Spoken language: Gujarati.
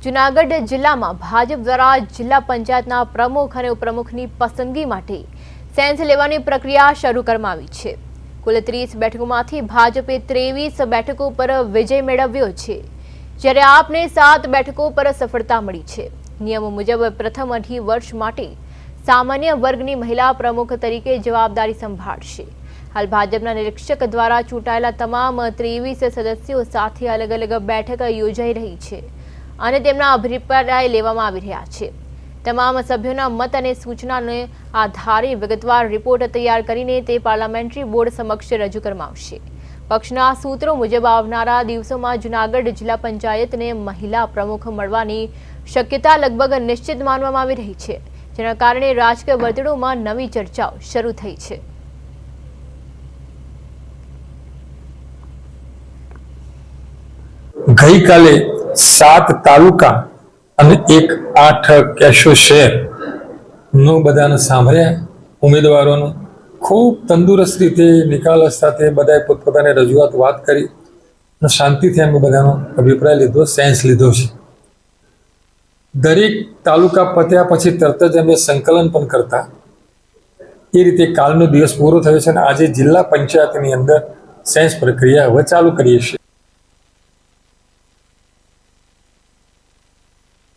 જૂનાગઢ જિલ્લામાં ભાજપ દ્વારા જિલ્લા પંચાયતના પ્રમુખ અને ઉપપ્રમુખની પસંદગી માટે સેન્સ લેવાની પ્રક્રિયા શરૂ કરવામાં આવી છે। કુલ 30 બેઠકોમાંથી ભાજપે 23 બેઠકો પર વિજય મેળવ્યો છે, જ્યારે આપને 7 બેઠકો પર સફળતા મળી છે। નિયમો મુજબ પ્રથમ 2 વર્ષ માટે સામાન્ય વર્ગની મહિલા પ્રમુખ તરીકે જવાબદારી સંભાળશે। હાલ ભાજપના નિરીક્ષક દ્વારા ચૂંટાયેલા તમામ 23 સદસ્યો સાથે અલગ અલગ બેઠક યોજાઈ રહી છે અને તેમના અભિપ્રાય લેવામાં આવી રહ્યા છે। તમામ સભ્યોના મત અને સૂચનાને આધારે વિગતવાર રિપોર્ટ તૈયાર કરીને તે પાર્લામેન્ટરી બોર્ડ સમક્ષ રજૂ કરવામાં આવશે। પક્ષના સૂત્રો મુજબ આવનારા દિવસોમાં જૂનાગઢ જિલ્લા પંચાયતને મહિલા પ્રમુખ મળવાની શક્યતા લગભગ નિશ્ચિત માનવામાં આવી રહી છે, જેના કારણે રાજકીય વર્તુળોમાં નવી ચર્ચાઓ શરૂ થઈ છે। गई काले 7 तालुका અને 8 કેશો શહેર નું બધાને સાંભળ્યા। ઉમેદવારોનું ખૂબ તંદુરસ્ત રીતે નિકાલ સાથે બધાએ પોતપોતાની રજૂઆત વાત કરી અને શાંતિથી અમે બધાનો અભિપ્રાય લીધો, સેન્સ લીધો છે। દરેક તાલુકા પત્યા પછી તરત જ અમે સંકલન પણ કરતા એ રીતે કાલનો દિવસ પૂરો થયો છે અને આજે જિલ્લા પંચાયતની અંદર સેન્સ પ્રક્રિયા હવે ચાલુ કરીએ છીએ।